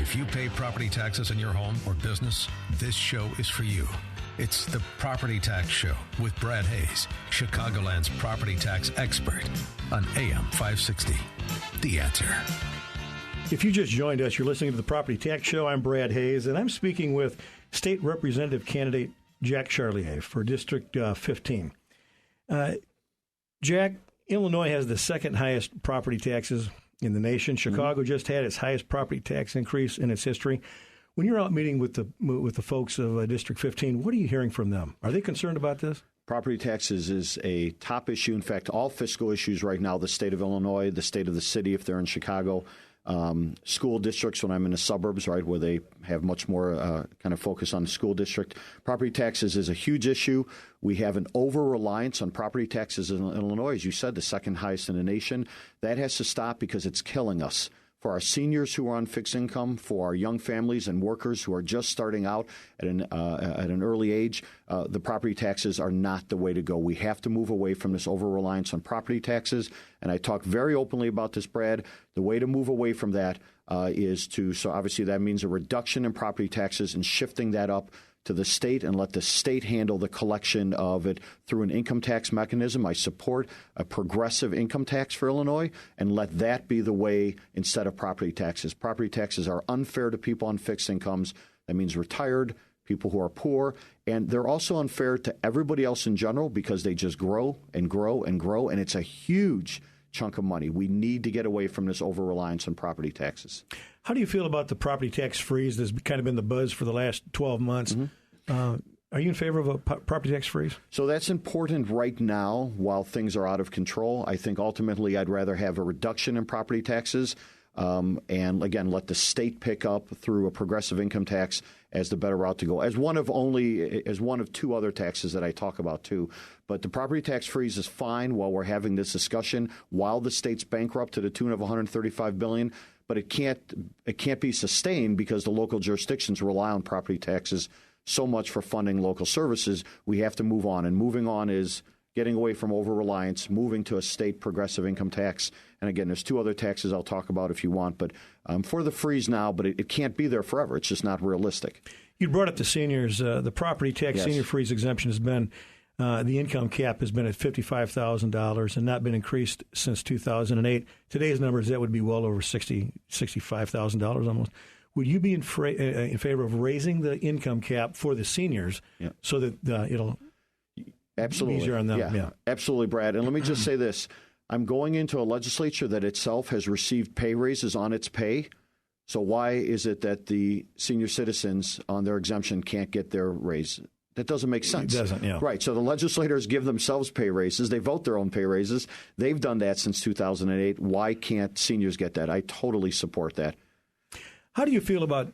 If you pay property taxes in your home or business, this show is for you. It's the Property Tax Show with Brad Hayes, Chicagoland's property tax expert on AM 560. The Answer. If you just joined us, you're listening to the Property Tax Show. I'm Brad Hayes, and I'm speaking with State Representative candidate Jack Charlier for District 15. Jack, Illinois has the second highest property taxes in the nation. Chicago just had its highest property tax increase in its history. When you're out meeting with the folks of District 15, what are you hearing from them? Are they concerned about this? Property taxes is a top issue. In fact, all fiscal issues right now, the state of Illinois, the state of the city, if they're in Chicago, school districts when I'm in the suburbs, right, where they have much more kind of focus on the school district. Property taxes is a huge issue. We have an over-reliance on property taxes in Illinois, as you said, the second highest in the nation. That has to stop because it's killing us. For our seniors who are on fixed income, for our young families and workers who are just starting out at an early age, the property taxes are not the way to go. We have to move away from this over-reliance on property taxes. And I talk very openly about this, Brad. The way to move away from that so obviously that means a reduction in property taxes and shifting that up to the state and let the state handle the collection of it through an income tax mechanism. I support a progressive income tax for Illinois and let that be the way instead of property taxes. Property taxes are unfair to people on fixed incomes. That means retired, people who are poor, and they're also unfair to everybody else in general because they just grow and grow and grow, and it's a huge chunk of money. We need to get away from this over-reliance on property taxes. How do you feel about the property tax freeze that's kind of been the buzz for the last 12 months? Are you in favor of a property tax freeze? So that's important right now while things are out of control. I think ultimately I'd rather have a reduction in property taxes and, again, let the state pick up through a progressive income tax as the better route to go, as one of two other taxes that I talk about too. But the property tax freeze is fine while we're having this discussion, while the state's bankrupt to the tune of $135 billion. But it can't be sustained because the local jurisdictions rely on property taxes so much for funding local services. We have to move on, and moving on is getting away from over-reliance, moving to a state progressive income tax. And again, there's two other taxes I'll talk about if you want, but for the freeze now, but it can't be there forever. It's just not realistic. You brought up the seniors. The property tax senior freeze exemption has been, the income cap has been at $55,000 and not been increased since 2008. Today's numbers, that would be well over $65,000 almost. Would you be in favor of raising the income cap for the seniors so that it'll absolutely be easier on them? Yeah, absolutely, Brad. And let me just say this. I'm going into a legislature that itself has received pay raises on its pay. So why is it that the senior citizens on their exemption can't get their raise? That doesn't make sense. It doesn't, yeah. Right. So the legislators give themselves pay raises. They vote their own pay raises. They've done that since 2008. Why can't seniors get that? I totally support that. How do you feel about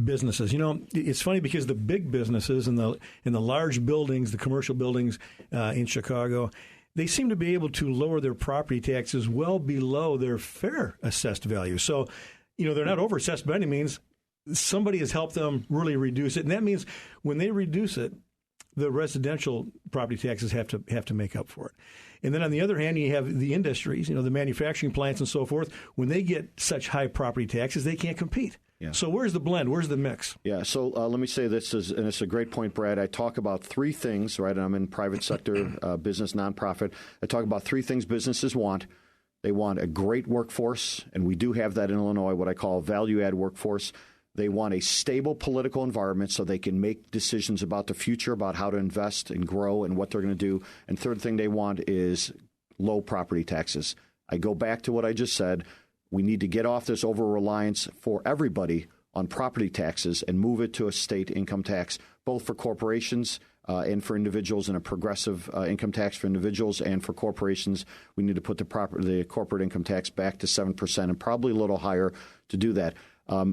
businesses? You know, it's funny because the big businesses in the large buildings, the commercial buildings in Chicago, they seem to be able to lower their property taxes well below their fair assessed value. So, you know, they're not overassessed by any means. Somebody has helped them really reduce it, and that means when they reduce it, the residential property taxes have to make up for it. And then on the other hand, you have the industries, you know, the manufacturing plants and so forth. When they get such high property taxes, they can't compete. Yeah. So where's the blend? Where's the mix? Yeah. So let me say this, and it's a great point, Brad. I talk about three things, right? I'm in private sector, business, nonprofit. I talk about three things businesses want. They want a great workforce, and we do have that in Illinois, what I call a value-add workforce. They want a stable political environment so they can make decisions about the future, about how to invest and grow and what they're going to do. And third thing they want is low property taxes. I go back to what I just said. We need to get off this over-reliance for everybody on property taxes and move it to a state income tax, both for corporations and for individuals, and a progressive income tax for individuals and for corporations. We need to put the corporate income tax back to 7% and probably a little higher to do that.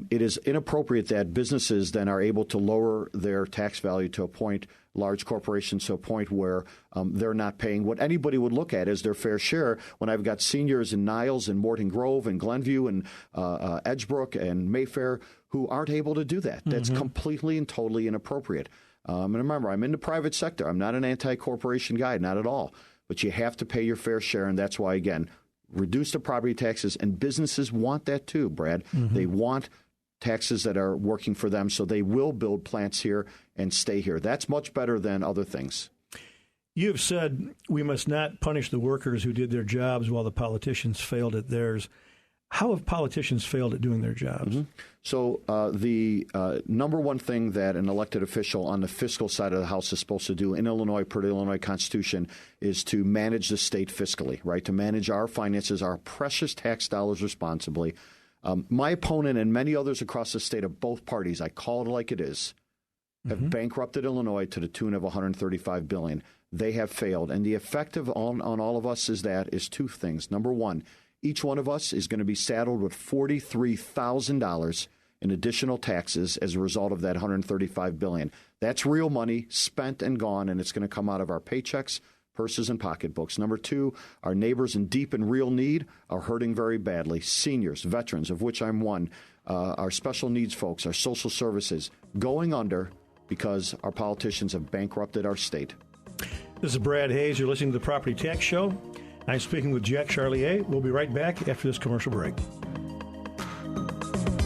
It is inappropriate that businesses then are able to lower their tax value to a point, large corporations to a point where they're not paying what anybody would look at as their fair share. When I've got seniors in Niles and Morton Grove and Glenview and Edgebrook and Mayfair who aren't able to do that. That's completely and totally inappropriate. And remember, I'm in the private sector. I'm not an anti-corporation guy, not at all. But you have to pay your fair share, and that's why, again, reduce the property taxes, and businesses want that too, Brad. They want taxes that are working for them, so they will build plants here and stay here. That's much better than other things. You have said we must not punish the workers who did their jobs while the politicians failed at theirs. How have politicians failed at doing their jobs? Mm-hmm. So the number one thing that an elected official on the fiscal side of the House is supposed to do in Illinois, per the Illinois Constitution, is to manage the state fiscally, right? To manage our finances, our precious tax dollars responsibly. My opponent and many others across the state of both parties, I call it like it is, have bankrupted Illinois to the tune of $135 billion. They have failed. And the effect on all of us is two things. Number one, each one of us is going to be saddled with $43,000 in additional taxes as a result of that $135 billion. That's real money spent and gone, and it's going to come out of our paychecks, purses, and pocketbooks. Number two, our neighbors in deep and real need are hurting very badly. Seniors, veterans, of which I'm one, our special needs folks, our social services, going under because our politicians have bankrupted our state. This is Brad Hayes. You're listening to the Property Tax Show. I'm speaking with Jack Charlier. We'll be right back after this commercial break.